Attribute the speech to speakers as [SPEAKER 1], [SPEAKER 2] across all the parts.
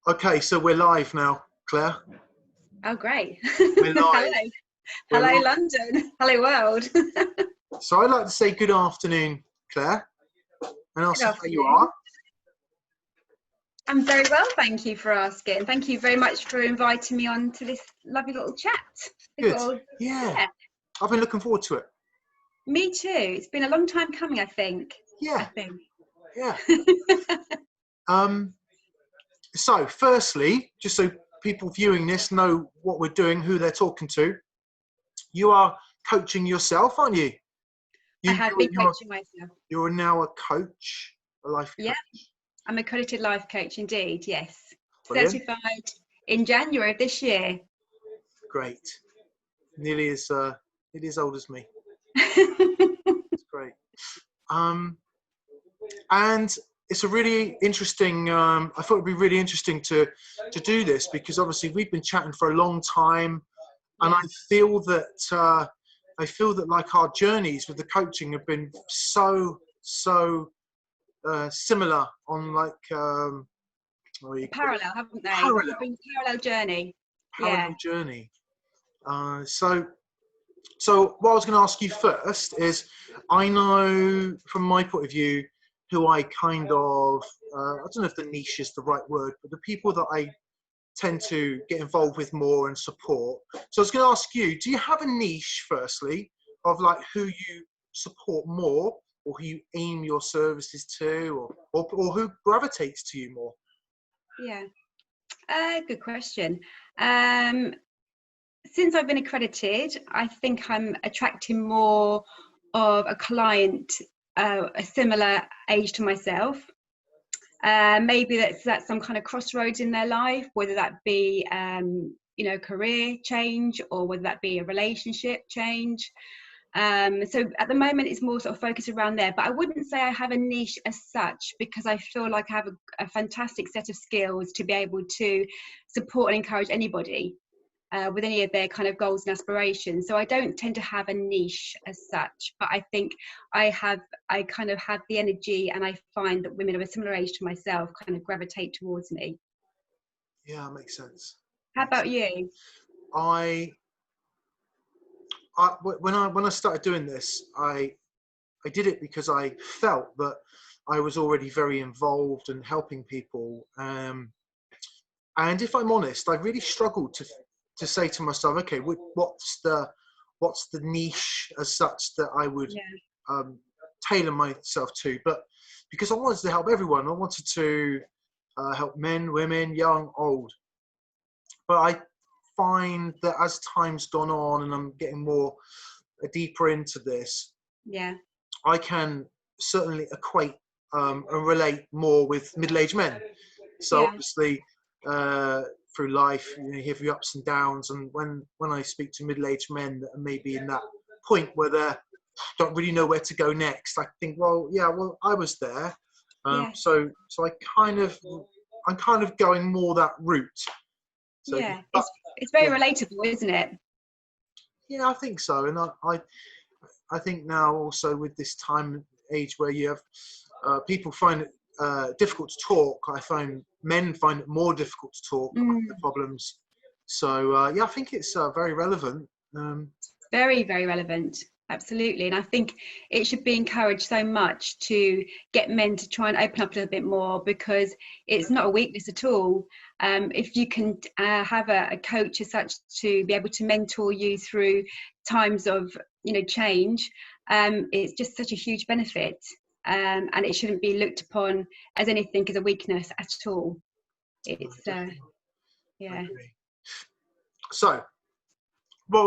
[SPEAKER 1] Okay, so we're live now, Claire.
[SPEAKER 2] Oh, great.
[SPEAKER 1] We're live.
[SPEAKER 2] Hello.
[SPEAKER 1] We're
[SPEAKER 2] Hello,
[SPEAKER 1] live.
[SPEAKER 2] London. Hello, world.
[SPEAKER 1] So I'd like to say good afternoon, Claire, and ask
[SPEAKER 2] Good
[SPEAKER 1] you how you
[SPEAKER 2] afternoon.
[SPEAKER 1] are.
[SPEAKER 2] I'm very well, thank you for asking. Thank you very much for inviting me on to this lovely little chat.
[SPEAKER 1] Good. Yeah. I've been looking forward to it.
[SPEAKER 2] Me too. It's been a long time coming, I think.
[SPEAKER 1] Yeah. Yeah. So firstly, just so people viewing this know what we're doing, who they're talking to, you are coaching yourself, aren't you?
[SPEAKER 2] I have been coaching myself.
[SPEAKER 1] You're now a coach, a life coach.
[SPEAKER 2] Yeah, I'm a accredited life coach indeed, yes.
[SPEAKER 1] Brilliant.
[SPEAKER 2] Certified in January of this year.
[SPEAKER 1] Great. Nearly as old as me. It's great. And it's a really interesting, I thought it'd be really interesting to do this, because obviously we've been chatting for a long time, and I feel that like our journeys with the coaching have been so similar on like
[SPEAKER 2] Parallel, haven't they?
[SPEAKER 1] Parallel.
[SPEAKER 2] It's been a parallel journey.
[SPEAKER 1] Parallel journey. So what I was going to ask you first is, I know from my point of view who I kind of, I don't know if the niche is the right word, but the people that I tend to get involved with more and support. So I was going to ask you, do you have a niche firstly of like who you support more, or who you aim your services to, or who gravitates to you more?
[SPEAKER 2] Yeah, good question. Since I've been accredited, I think I'm attracting more of a client a similar age to myself. Maybe that's some kind of crossroads in their life, whether that be career change, or whether that be a relationship change. So at the moment it's more sort of focused around there, but I wouldn't say I have a niche as such, because I feel like I have a fantastic set of skills to be able to support and encourage anybody with any of their kind of goals and aspirations. So I don't tend to have a niche as such, but I think I kind of have the energy, and I find that women of a similar age to myself kind of gravitate towards me.
[SPEAKER 1] Yeah, that makes sense.
[SPEAKER 2] How about you?
[SPEAKER 1] When I started doing this, I did it because I felt that I was already very involved in helping people. And if I'm honest, I really struggled to say to myself, okay, what's the niche as such that I would tailor myself to? But because I wanted to help everyone, I wanted to help men, women, young, old. But I find that as time's gone on and I'm getting more deeper into this, I can certainly equate and relate more with middle-aged men. So obviously through life, you have your ups and downs, and when I speak to middle-aged men that are maybe in that point where they don't really know where to go next, I think, well, I was there. So I'm kind of going more that route. So,
[SPEAKER 2] it's very relatable, isn't it?
[SPEAKER 1] Yeah, I think so. And I think now also with this time age where you have people find it difficult to talk, I find men find it more difficult to talk about the problems. So I think it's very relevant.
[SPEAKER 2] Very, very relevant. Absolutely. And I think it should be encouraged so much to get men to try and open up a little bit more, because it's not a weakness at all. If you can have a coach as such to be able to mentor you through times of change, it's just such a huge benefit, and it shouldn't be looked upon as anything as a weakness at all. It's
[SPEAKER 1] So what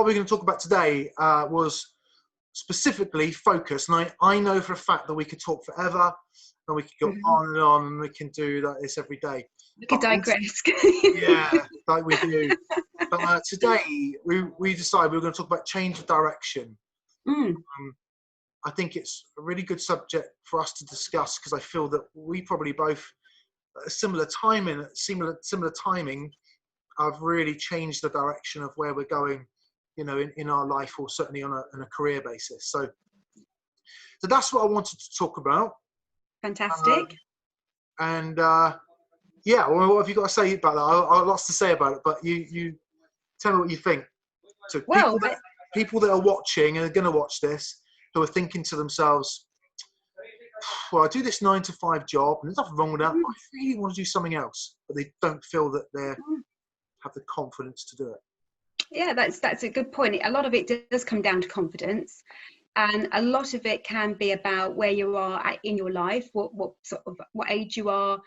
[SPEAKER 1] we're going to talk about today was specifically focus. And I know for a fact that we could talk forever, and we could go on, and we can do this every day.
[SPEAKER 2] We could digress.
[SPEAKER 1] Yeah, like we do. But today we decided we were going to talk about change of direction. I think it's a really good subject for us to discuss, because I feel that we probably both at a similar timing have really changed the direction of where we're going, in our life, or certainly on a career basis. So that's what I wanted to talk about.
[SPEAKER 2] Fantastic.
[SPEAKER 1] And Yeah, well, what have you got to say about that? I've lots to say about it, but you tell me what you think. So
[SPEAKER 2] Well,
[SPEAKER 1] people that are watching and are going to watch this, who are thinking to themselves, well, I do this 9 to 5 job, and there's nothing wrong with that, but I really want to do something else, but they don't feel that they have the confidence to do it.
[SPEAKER 2] yeah, that's a good point. A lot of it does come down to confidence, and a lot of it can be about where you are in your life, what sort of what age you are,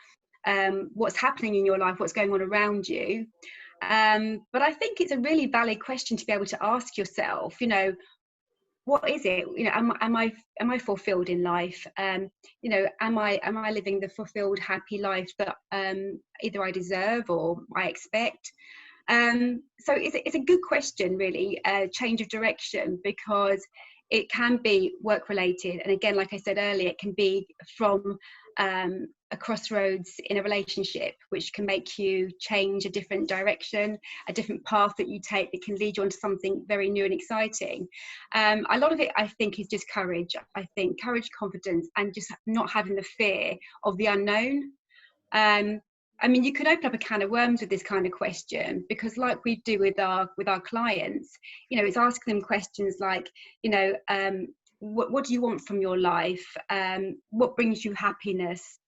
[SPEAKER 2] what's happening in your life, what's going on around you. But I think it's a really valid question to be able to ask yourself, you know, what is it? You know, am I fulfilled in life? You know, am I living the fulfilled, happy life that either I deserve or I expect? So it's a good question, really, change of direction, because it can be work related, and again, like I said earlier, it can be from a crossroads in a relationship, which can make you change a different direction, a different path that you take that can lead you onto something very new and exciting. A lot of it, I think, is just courage. I think courage, confidence, and just not having the fear of the unknown. I mean, you can open up a can of worms with this kind of question, because like we do with our clients, you know, it's asking them questions like, you know, what do you want from your life? What brings you happiness?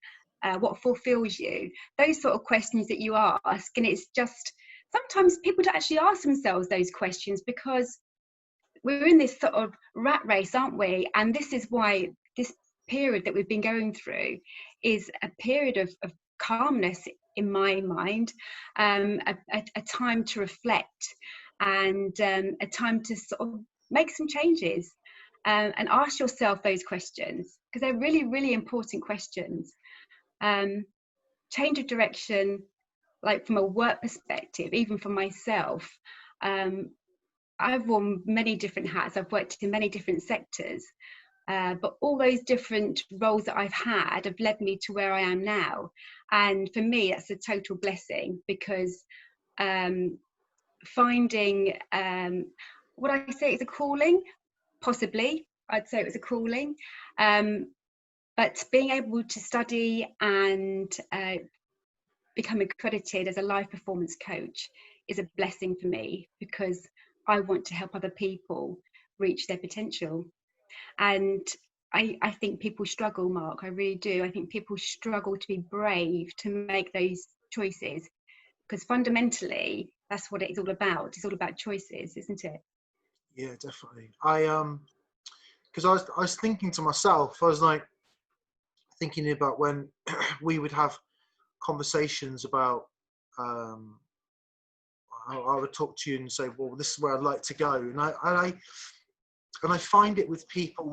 [SPEAKER 2] What fulfills you? Those sort of questions that you ask. And it's just, sometimes people don't actually ask themselves those questions, because we're in this sort of rat race, aren't we? And this is why this period that we've been going through is a period of calmness in my mind, a time to reflect, and a time to sort of make some changes, and ask yourself those questions, because they're really, really important questions. Change of direction, like from a work perspective, even for myself, I've worn many different hats. I've worked in many different sectors, but all those different roles that I've had have led me to where I am now. And for me, that's a total blessing, because finding, would I say it's a calling? Possibly, I'd say it was a calling. But being able to study and become accredited as a life performance coach is a blessing for me, because I want to help other people reach their potential. And I think people struggle, Mark, I really do. I think people struggle to be brave to make those choices, because fundamentally that's what it's all about. It's all about choices, isn't it?
[SPEAKER 1] Yeah, definitely. Because I was thinking to myself, I was like thinking about when we would have conversations about, I would talk to you and say, well, this is where I'd like to go. And I find it with people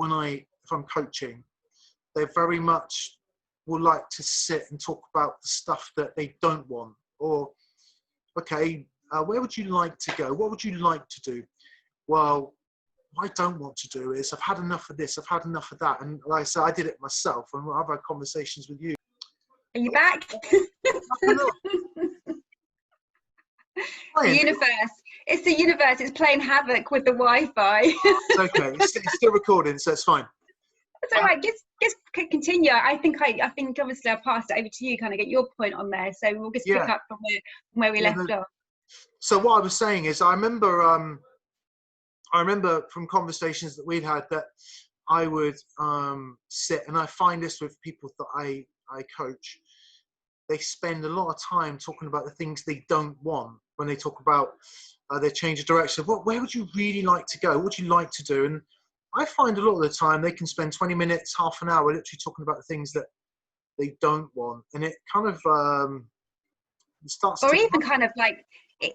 [SPEAKER 1] if I'm coaching, they very much will like to sit and talk about the stuff that they don't want, or, okay, where would you like to go? What would you like to do? Well, what I don't want to do is, I've had enough of this, I've had enough of that. And like I said, I did it myself, and I've had conversations with you.
[SPEAKER 2] Are you back? The universe. It's the universe. It's playing havoc with the Wi-Fi.
[SPEAKER 1] It's okay. It's still recording, so it's fine.
[SPEAKER 2] That's all right. Just continue. I think obviously I passed it over to you, kind of get your point on there. So we'll just pick up from where we left off.
[SPEAKER 1] So what I was saying is, I remember from conversations that we'd had, that I would sit, and I find this with people that I coach, they spend a lot of time talking about the things they don't want when they talk about their change of direction. Where would you really like to go? What would you like to do? And I find a lot of the time they can spend 20 minutes, half an hour literally talking about the things that they don't want. And it kind of starts
[SPEAKER 2] or even kind of like,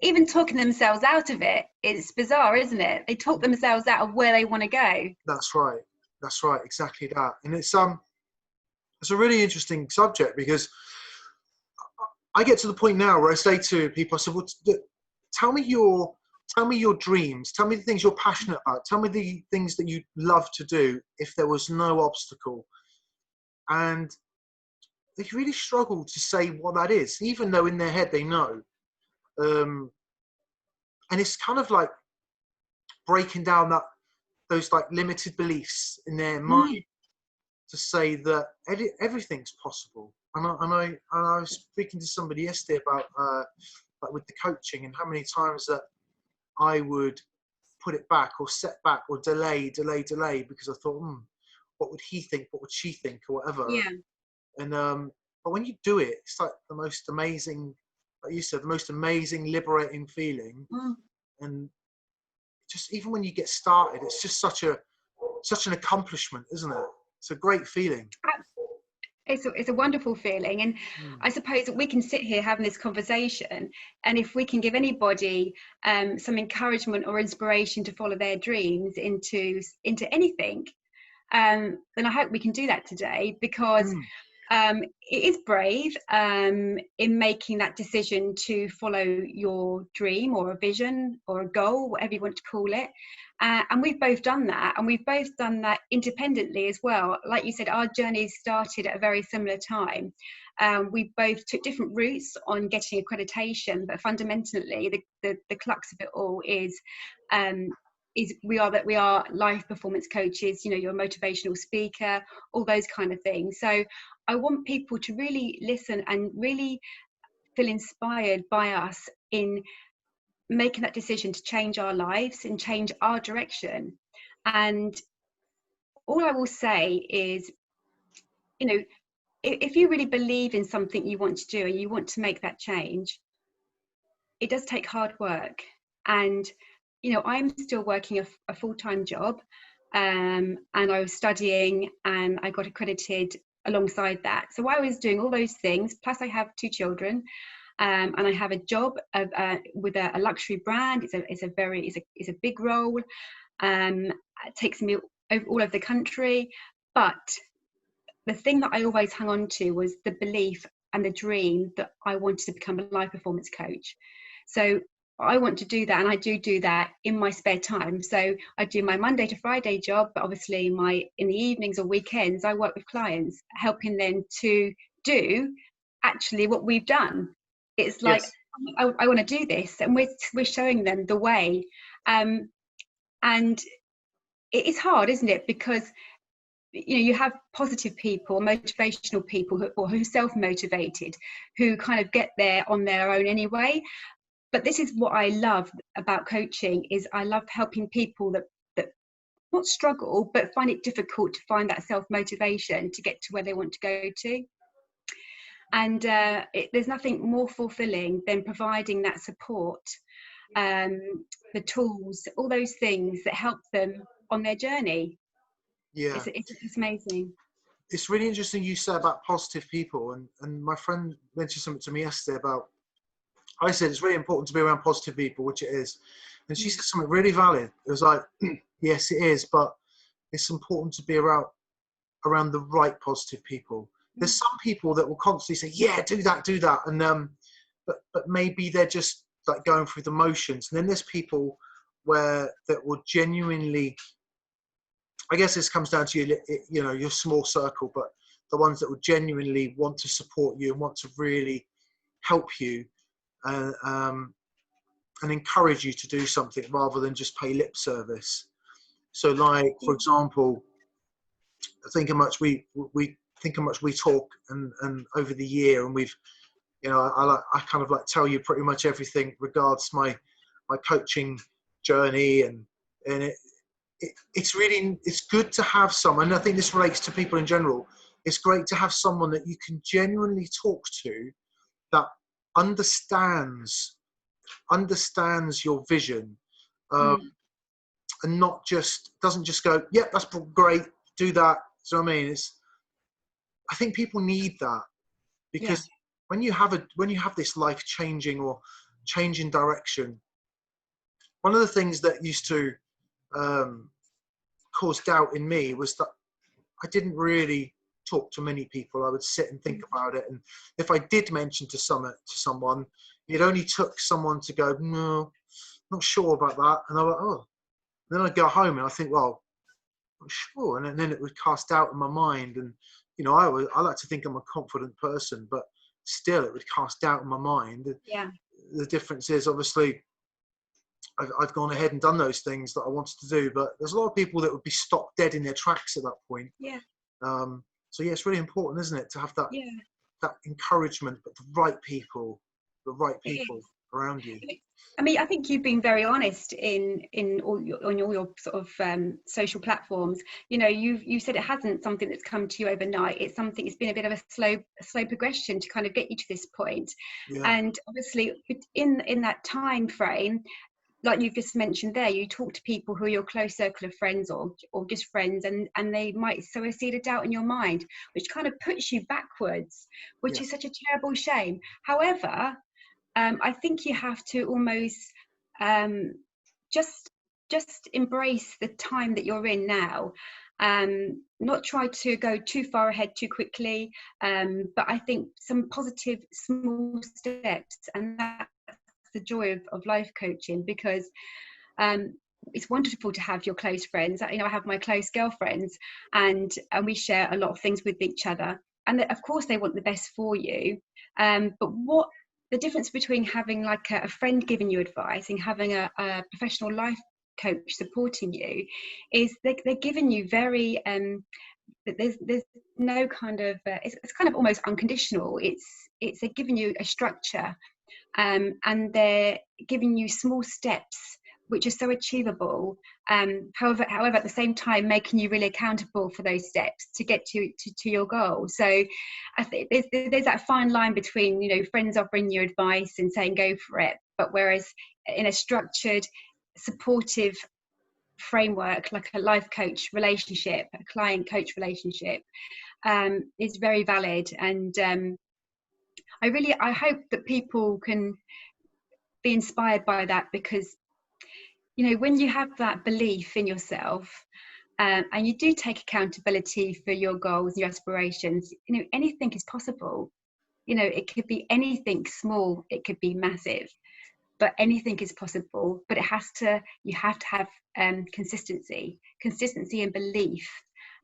[SPEAKER 2] even talking themselves out of it. It's bizarre, isn't it? They talk themselves out of where they want to go.
[SPEAKER 1] That's right. Exactly that. And it's a really interesting subject, because I get to the point now where I say to people, I said, well, tell me your dreams, tell me the things you're passionate about, tell me the things that you'd love to do if there was no obstacle. And they really struggle to say what that is, even though in their head they know. And it's kind of like breaking down those like limited beliefs in their mind, to say that everything's possible. I was speaking to somebody yesterday about like with the coaching and how many times that I would put it back or set back or delay because I thought, what would he think? What would she think? Or whatever.
[SPEAKER 2] Yeah.
[SPEAKER 1] And but when you do it, it's like the most amazing, like you said, the most amazing, liberating feeling.
[SPEAKER 2] Mm.
[SPEAKER 1] And just even when you get started, it's just such an accomplishment, isn't it? It's a great feeling.
[SPEAKER 2] It's a wonderful feeling, and I suppose that we can sit here having this conversation, and if we can give anybody some encouragement or inspiration to follow their dreams into anything, then I hope we can do that today, because it is brave in making that decision to follow your dream or a vision or a goal, whatever you want to call it. And we've both done that, and we've both done that independently as well. Like you said, our journey started at a very similar time. We both took different routes on getting accreditation, but fundamentally the crux of it all is we are life performance coaches. You know, you're a motivational speaker, all those kind of things. So I want people to really listen and really feel inspired by us in making that decision to change our lives and change our direction. And all I will say is, you know, if you really believe in something you want to do and you want to make that change, it does take hard work. And you know, I'm still working a full-time job, and I was studying and I got accredited alongside that. So I was doing all those things, plus I have 2 children, and I have a job with a luxury brand. It's a big role. It takes me all over the country. But the thing that I always hung on to was the belief and the dream that I wanted to become a life performance coach. So I want to do that, and I do that in my spare time. So I do my Monday to Friday job, but obviously in the evenings or weekends I work with clients, helping them to do actually what we've done. It's like,
[SPEAKER 1] Yes.
[SPEAKER 2] I want to do this, and we're showing them the way. And it is hard, isn't it? Because you have positive people, motivational people who are self-motivated, who kind of get there on their own anyway. But this is what I love about coaching, is I love helping people that not struggle, but find it difficult to find that self-motivation to get to where they want to go to. And there's nothing more fulfilling than providing that support, the tools, all those things that help them on their journey.
[SPEAKER 1] Yeah.
[SPEAKER 2] It's amazing.
[SPEAKER 1] It's really interesting you say about positive people, and my friend mentioned something to me yesterday about, I said it's really important to be around positive people, which it is. And she said something really valid. It was like, yes, it is, but it's important to be around the right positive people. There's some people that will constantly say, yeah, do that. And but maybe they're just like going through the motions. And then there's people that will genuinely, I guess this comes down to your small circle, but the ones that will genuinely want to support you and want to really help you and encourage you to do something rather than just pay lip service. So, like, for example, think how much we talk and over the year, and we've, I kind of like tell you pretty much everything regards my coaching journey, and it's good to have someone. And I think this relates to people in general. It's great to have someone that you can genuinely talk to, that understands your vision, and doesn't just go, yeah, that's great, do that. So I mean, I think people need that, because when you have this life changing or changing direction, one of the things that used to cause doubt in me was that I didn't really talk to many people. I would sit and think about it, and if I did mention to someone, it only took someone to go, no, not sure about that, and I went, oh. And then I'd go home and I think, well, I'm sure, and then it would cast doubt in my mind. And I like to think I'm a confident person, but still it would cast doubt in my mind.
[SPEAKER 2] Yeah.
[SPEAKER 1] The difference is, obviously, I've gone ahead and done those things that I wanted to do, but there's a lot of people that would be stopped dead in their tracks at that point.
[SPEAKER 2] Yeah.
[SPEAKER 1] So yeah, it's really important, isn't it, to have that that encouragement, but the right people
[SPEAKER 2] It is.
[SPEAKER 1] around you.
[SPEAKER 2] I mean, I think you've been very honest on all your sort of social platforms. You know, you said it hasn't something that's come to you overnight. It's been a bit of a slow progression to kind of get you to this point.
[SPEAKER 1] Yeah.
[SPEAKER 2] And obviously, in that time frame, like you've just mentioned there, you talk to people who are your close circle of friends or just friends, and they might sow a seed of doubt in your mind, which kind of puts you backwards, which is such a terrible shame. However, I think you have to almost just embrace the time that you're in now. Not try to go too far ahead too quickly, but I think some positive small steps, and that's the joy of life coaching, because it's wonderful to have your close friends. You know, I have my close girlfriends, and we share a lot of things with each other, and of course they want the best for you, but what the difference between having like a friend giving you advice and having a professional life coach supporting you is they're giving you very there's no kind of it's kind of almost unconditional. It's they're giving you a structure, and they're giving you small steps which are so achievable, however at the same time making you really accountable for those steps to get to your goal. So I think there's that fine line between, you know, friends offering you advice and saying go for it, but whereas in a structured supportive framework like a life coach relationship, a client coach relationship, is very valid. And I hope that people can be inspired by that, because you know, when you have that belief in yourself, and you do take accountability for your goals, your aspirations, you know, anything is possible. You know, it could be anything small, it could be massive, but anything is possible. But you have to have consistency and belief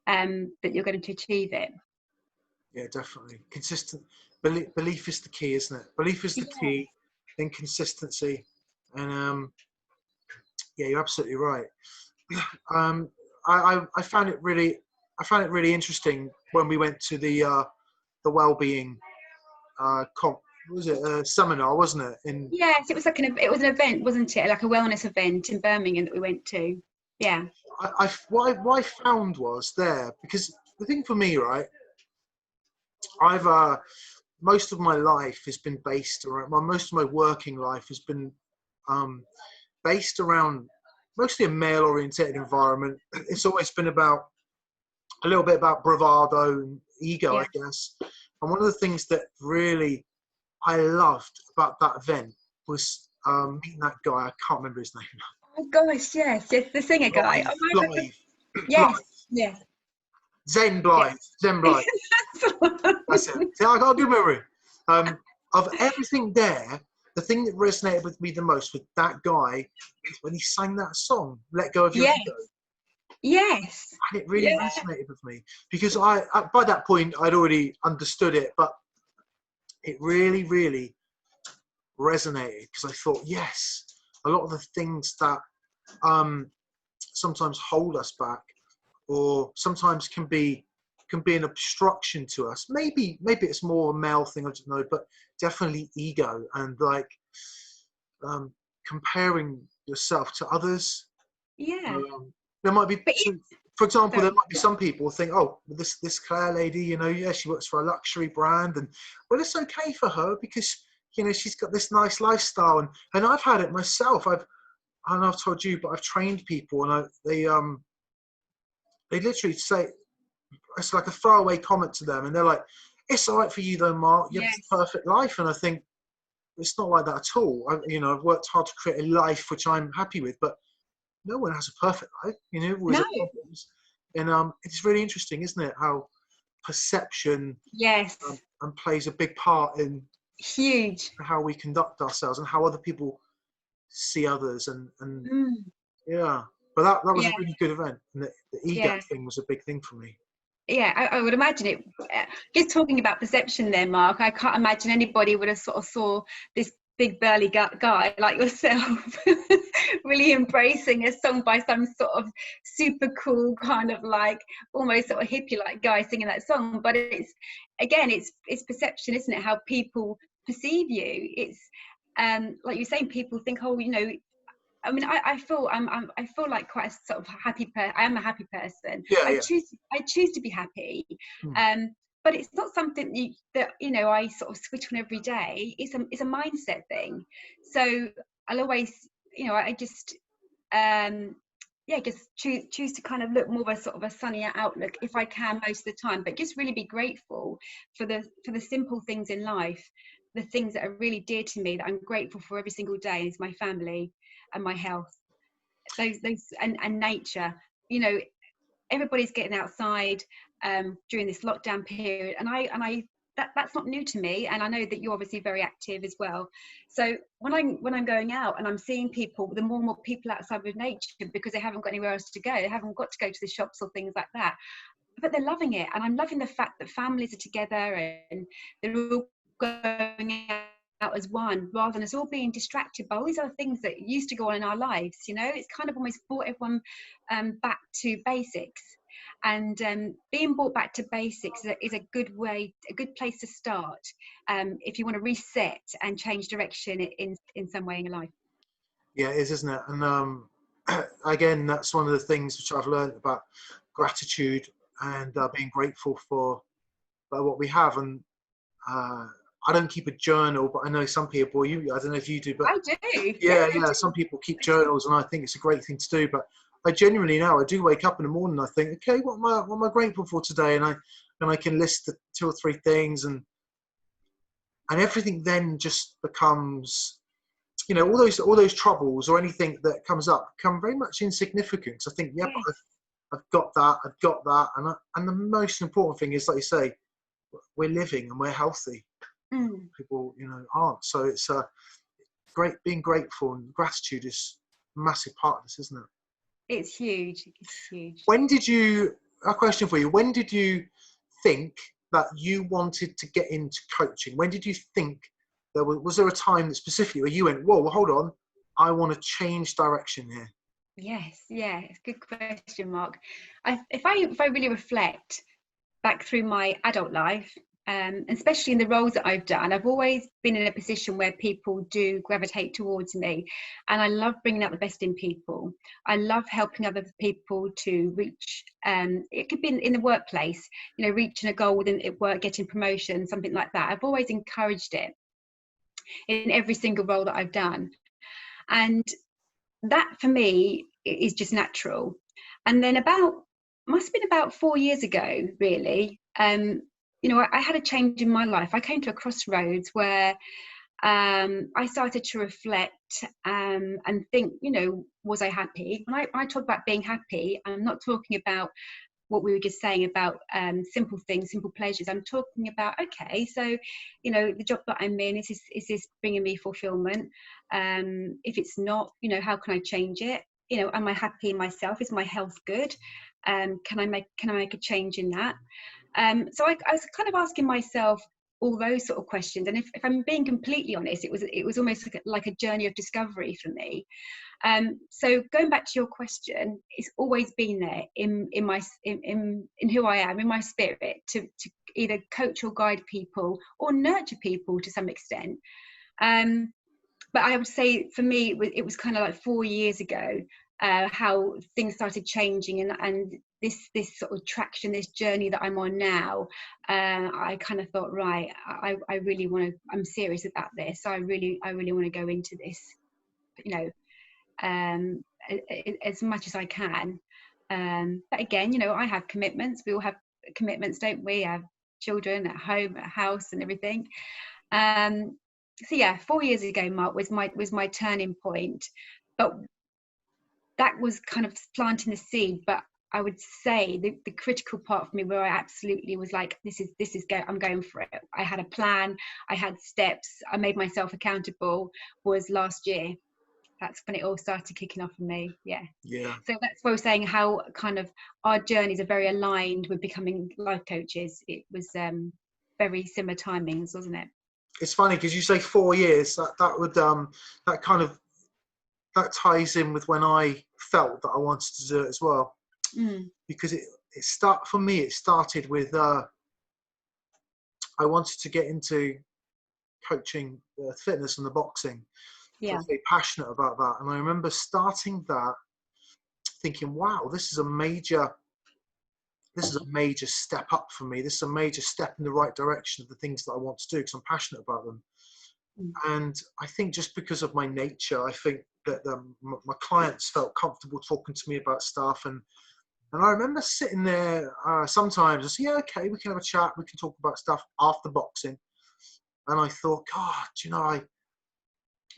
[SPEAKER 2] that you're going to achieve it.
[SPEAKER 1] Yeah, definitely. Consistent belief is the key, isn't it? Belief is the key, then consistency, and yeah, you're absolutely right. I found it really interesting when we went to the well-being was it a seminar, wasn't it?
[SPEAKER 2] Yes, it was like an event, wasn't it? Like a wellness event in Birmingham that we went to. Yeah.
[SPEAKER 1] What I found was there, because the thing for me, right, I've most of my life has been based around most of my working life has been based around mostly a male-oriented environment. It's always been about a little bit about bravado and ego, I guess. And one of the things that really I loved about that event was meeting that guy. I can't remember his name.
[SPEAKER 2] Oh gosh, yes, the singer guy.
[SPEAKER 1] Blythe.
[SPEAKER 2] Yes, yes.
[SPEAKER 1] Zen Blythe. That's it. See, I got a good memory. Of everything there, the thing that resonated with me the most with that guy is when he sang that song, "Let Go of Your Ego."
[SPEAKER 2] Yes.
[SPEAKER 1] And it really resonated with me, because I by that point I'd already understood it, but it really, really resonated, because I thought, yes, a lot of the things that sometimes hold us back, or sometimes can be an obstruction to us. Maybe it's more a male thing, I don't know, but definitely ego and like comparing yourself to others. There might be, for example, there might be some people think, oh, this Clare lady, you know, yeah, she works for a luxury brand, and well, it's okay for her because, you know, she's got this nice lifestyle, and I've had it myself. I don't know if I've told you, but I've trained people, and they literally say, it's like a throwaway comment to them, and they're like, it's all right for you though, Mark, you have this perfect life. And I think it's not like that at all. I've worked hard to create a life which I'm happy with, but no one has a perfect life, you know, with problems. And it's really interesting, isn't it, how perception and plays a big part in how we conduct ourselves and how other people see others, and yeah. But that was a really good event, and the ego thing was a big thing for me.
[SPEAKER 2] I would imagine it. Just talking about perception there, Mark, I can't imagine anybody would have sort of saw this big burly guy like yourself really embracing a song by some sort of super cool kind of like almost sort of hippie like guy singing that song. But it's again, it's perception, isn't it? How people perceive you. It's like you're saying, people think, oh, you know, I mean, I feel I feel like quite a sort of happy I am a happy person.
[SPEAKER 1] Yeah,
[SPEAKER 2] I
[SPEAKER 1] yeah.
[SPEAKER 2] choose to be happy.
[SPEAKER 1] Hmm.
[SPEAKER 2] But it's not something that you know I sort of switch on every day. It's a mindset thing. So I'll always, you know, I just yeah, just choose to kind of look more of a sort of a sunnier outlook if I can most of the time. But just really be grateful for the simple things in life, the things that are really dear to me that I'm grateful for every single day is my family and my health. Those and nature. You know, everybody's getting outside during this lockdown period, and I that's not new to me, and I know that you're obviously very active as well. So when I'm going out and I'm seeing people, the more and more people outside with nature, because they haven't got anywhere else to go, they haven't got to go to the shops or things like that, but they're loving it, and I'm loving the fact that families are together and they're all going out as one, rather than us all being distracted by all these other things that used to go on in our lives. You know, it's kind of almost brought everyone back to basics, and being brought back to basics is a good way, a good place to start if you want to reset and change direction in some way in your life.
[SPEAKER 1] Yeah, it is, isn't it? And again, that's one of the things which I've learned about gratitude and being grateful for what we have. And I don't keep a journal, but I know some people, I don't know if you do, but
[SPEAKER 2] I do.
[SPEAKER 1] yeah,
[SPEAKER 2] I
[SPEAKER 1] yeah,
[SPEAKER 2] do.
[SPEAKER 1] some people keep journals, and I think it's a great thing to do. But I genuinely now, I do wake up in the morning, and I think, okay, what am I grateful for today? And I can list the 2 or 3 things, and everything then just becomes, you know, all those troubles or anything that comes up become very much insignificant. So I think, yeah,
[SPEAKER 2] Yes.
[SPEAKER 1] but I've got that, and the most important thing is, like you say, we're living and we're healthy.
[SPEAKER 2] Mm.
[SPEAKER 1] People, you know, aren't. So it's great, being grateful, and gratitude is a massive part of this, isn't it?
[SPEAKER 2] It's huge. It's huge.
[SPEAKER 1] When did you, a question for you, when did you think that you wanted to get into coaching? When did you think was there a time that specifically where you went, whoa, well, hold on, I want to change direction here?
[SPEAKER 2] Yes, yeah, it's a good question, Mark. If I really reflect back through my adult life, especially in the roles that I've done, I've always been in a position where people do gravitate towards me, and I love bringing out the best in people. I love helping other people to reach. It could be in the workplace, you know, reaching a goal within work, getting promotion, something like that. I've always encouraged it in every single role that I've done, and that for me is just natural. And then must have been about 4 years ago, really, you know, I had a change in my life. I came to a crossroads where I started to reflect and think, you know, was I happy? When I talk about being happy, I'm not talking about what we were just saying about simple things, simple pleasures. I'm talking about, okay, so, you know, the job that I'm in, is this bringing me fulfillment? If it's not, you know, how can I change it? You know, am I happy in myself? Is my health good? Can I make a change in that? So I was kind of asking myself all those sort of questions. And if I'm being completely honest, it was almost like a journey of discovery for me. So going back to your question, it's always been there in who I am, in my spirit, to either coach or guide people or nurture people to some extent. But I would say for me, it was kind of like 4 years ago, how things started changing, and this sort of traction, this journey that I'm on now, I kind of thought, right, I really want to, I'm serious about this. So I really want to go into this, you know, as much as I can. But again, you know, I have commitments. We all have commitments, don't we? Have children at home, at house, and everything. So yeah, 4 years ago, Mark, was my turning point. But that was kind of planting the seed. But I would say the critical part for me, where I absolutely was like, I'm going for it. I had a plan, I had steps, I made myself accountable, was last year. That's when it all started kicking off for me. Yeah. So that's why I was saying how kind of our journeys are very aligned with becoming life coaches. It was very similar timings, wasn't it?
[SPEAKER 1] it's funny because you say 4 years. That would that kind of that ties in with when I felt that I wanted to do it as well. Because it for me it started with I wanted to get into coaching fitness and the boxing. I was very passionate about that, and I remember starting that thinking, wow, this is a major step up for me. This is a major step in the right direction of the things that I want to do because I'm passionate about them. And I think just because of my nature, I think that my clients felt comfortable talking to me about stuff. And I remember sitting there sometimes and say, yeah, okay, we can have a chat. We can talk about stuff after boxing. And I thought, God, you know, I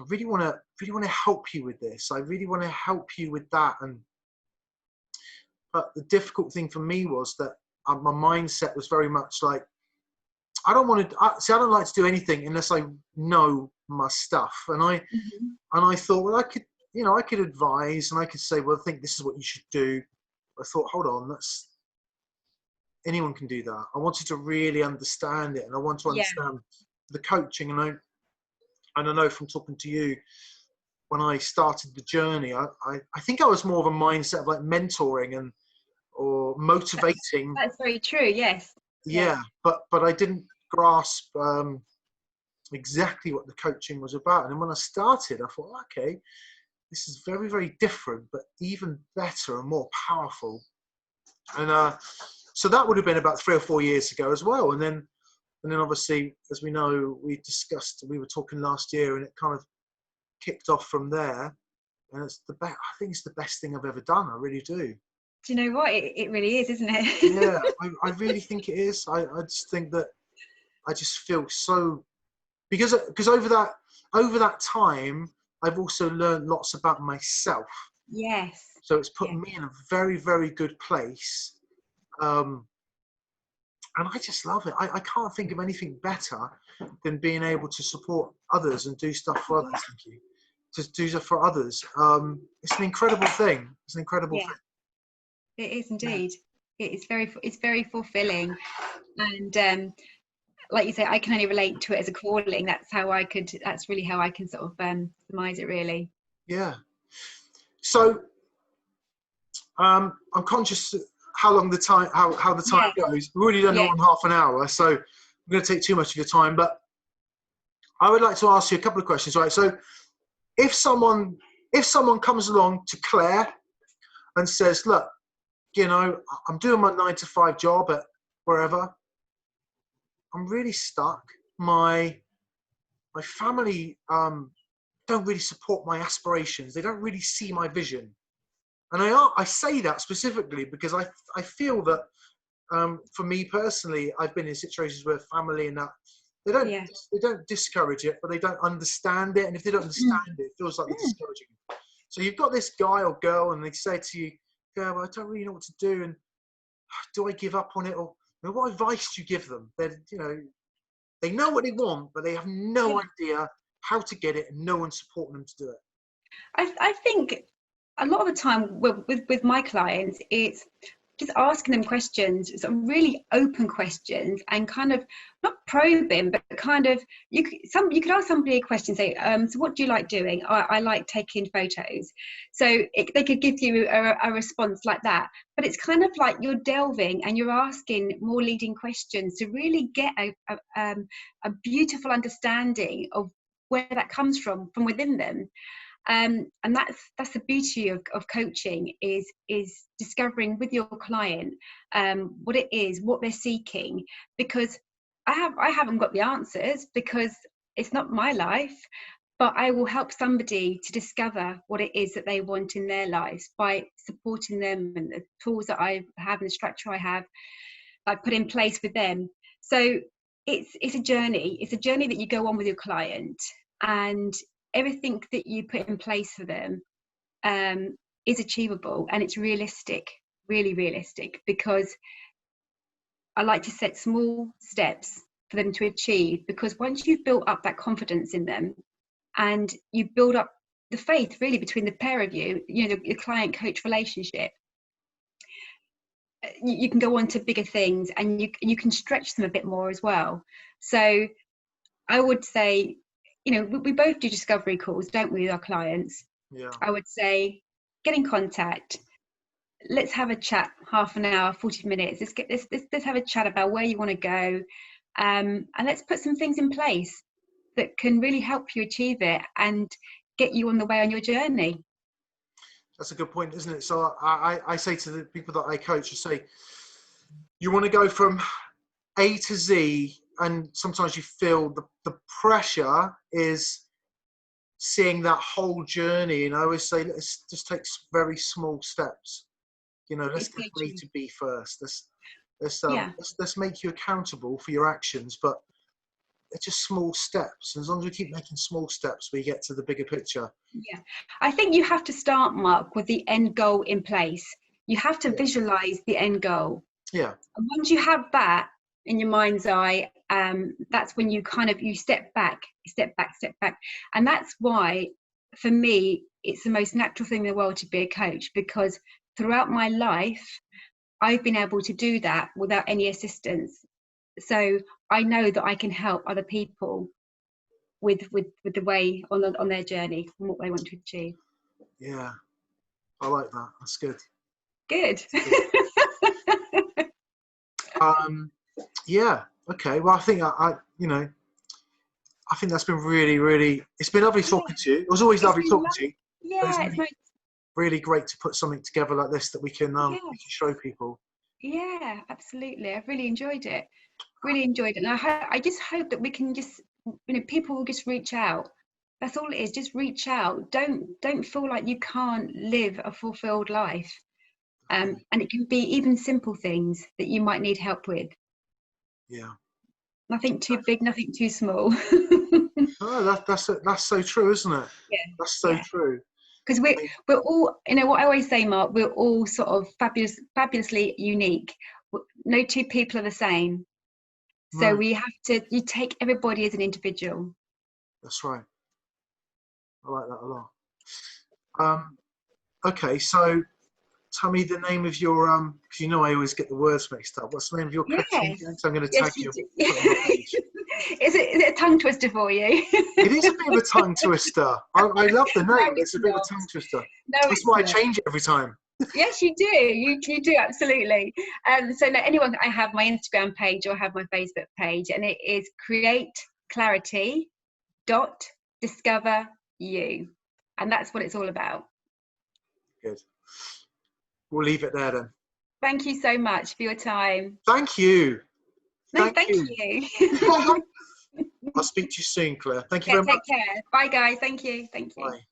[SPEAKER 1] really want to help you with this. I really want to help you with that. But the difficult thing for me was that my mindset was very much like, I don't like to do anything unless I know my stuff. And I thought, well, I could advise and I could say, well, I think this is what you should do. I thought, hold on, anyone can do that. I wanted to really understand it, and I want to understand the coaching. And I know from talking to you, when I started the journey, I think I was more of a mindset of like mentoring or motivating.
[SPEAKER 2] That's very true. Yes.
[SPEAKER 1] Yeah, but I didn't grasp exactly what the coaching was about. And then when I started, I thought, okay, this is very, very different, but even better and more powerful. And so that would have been about 3 or 4 years ago as well. And then obviously, as we know, we were talking last year, and it kind of kicked off from there. And it's I think it's the best thing I've ever done. I really do.
[SPEAKER 2] Do you know what? It really is, isn't it?
[SPEAKER 1] Yeah, I really think it is. I just think that I just feel so, because over that time, I've also learned lots about myself.
[SPEAKER 2] Yes.
[SPEAKER 1] So it's put me in a very, very good place. And I just love it. I can't think of anything better than being able to support others and do stuff for others. Thank you. To do stuff for others. It's an incredible thing. It's an incredible thing.
[SPEAKER 2] It is indeed. It's very fulfilling. And like you say, I can only relate to it as a calling. That's really how I can sort of surmise it, really.
[SPEAKER 1] Yeah. So I'm conscious how long the time goes. We've already done on half an hour, so I'm going to take too much of your time. But I would like to ask you a couple of questions. Right. So if someone comes along to Clare and says, look, you know, I'm doing my 9-to-5 job at wherever, I'm really stuck. My family don't really support my aspirations. They don't really see my vision. And I say that specifically because I feel that for me personally, I've been in situations where family and that they don't discourage it, but they don't understand it. And if they don't understand it feels like they're discouraging it. So you've got this guy or girl, and they say to you, "Yeah, well, I don't really know what to do, and do I give up on it, or what advice do you give them?" They know what they want, but they have no idea how to get it, and no one's supporting them to do it.
[SPEAKER 2] I think a lot of the time with my clients, it's just asking them questions, sort of really open questions, and kind of not probing, but kind of you could ask somebody a question, say, so what do you like doing? I like taking photos. So they could give you a response like that, but it's kind of like you're delving and you're asking more leading questions to really get a beautiful understanding of where that comes from within them. And that's the beauty of coaching is discovering with your client what it is, what they're seeking, because I haven't got the answers because it's not my life, but I will help somebody to discover what it is that they want in their lives by supporting them, and the tools that I have and the structure I put in place with them. So it's a journey. It's a journey that you go on with your client, and everything that you put in place for them is achievable, and it's realistic, really realistic, because I like to set small steps for them to achieve, because once you've built up that confidence in them and you build up the faith really between the pair of you, the client coach relationship, you can go on to bigger things, and you can stretch them a bit more as well. So I would say, you know, we both do discovery calls, don't we, with our clients?
[SPEAKER 1] Yeah.
[SPEAKER 2] I would say, get in contact. Let's have a chat, half an hour, 40 minutes. Let's have a chat about where you want to go, and let's put some things in place that can really help you achieve it and get you on the way on your journey.
[SPEAKER 1] That's a good point, isn't it? So I say to the people that I coach, I say, you want to go from A to Z, and sometimes you feel the pressure is seeing that whole journey. And I always say, let's just take very small steps. You know, let's get A to B first. Let's make you accountable for your actions, but it's just small steps. And as long as we keep making small steps, we get to the bigger picture.
[SPEAKER 2] Yeah, I think you have to start, Mark, with the end goal in place. You have to visualize the end goal.
[SPEAKER 1] Yeah.
[SPEAKER 2] And once you have that in your mind's eye, that's when you step back. And that's why, for me, it's the most natural thing in the world to be a coach, because throughout my life, I've been able to do that without any assistance. So I know that I can help other people with the way on their journey and what they want to achieve.
[SPEAKER 1] Yeah, I like that. That's good.
[SPEAKER 2] Good.
[SPEAKER 1] Yeah. Okay. Well, I think I think that's been really, really. It's been lovely talking to you. It was always lovely talking to you.
[SPEAKER 2] Yeah,
[SPEAKER 1] it's really great to put something together like this that we can show people.
[SPEAKER 2] Yeah, absolutely. I've really enjoyed it. And I just hope that we can just, people will just reach out. That's all it is. Just reach out. Don't feel like you can't live a fulfilled life. And it can be even simple things that you might need help with.
[SPEAKER 1] Yeah.
[SPEAKER 2] Nothing too big, nothing too small.
[SPEAKER 1] Oh, that's so true, isn't it?
[SPEAKER 2] Yeah.
[SPEAKER 1] That's so true.
[SPEAKER 2] Because we're all, what I always say, Mark, we're all sort of fabulously unique. No two people are the same. So we have to, you take everybody as an individual.
[SPEAKER 1] That's right. I like that a lot. Okay, so tell me the name of your because I always get the words mixed up. What's the name of your coaching? So I'm going to tag you.
[SPEAKER 2] Is it a tongue twister for you?
[SPEAKER 1] It is a bit of a tongue twister. I love the name. It's a bit of a tongue twister. That's why I change it every time.
[SPEAKER 2] Yes, you do. You do, absolutely. So anyone, I have my Instagram page or I have my Facebook page, and it is Create Clarity.Discover You, and that's what it's all about. Good.
[SPEAKER 1] We'll leave it there then.
[SPEAKER 2] Thank you so much for your time.
[SPEAKER 1] Thank you.
[SPEAKER 2] Thank you.
[SPEAKER 1] I'll speak to you soon, Claire. Thank you very much.
[SPEAKER 2] Take care. Bye, guys. Thank you.
[SPEAKER 1] Bye.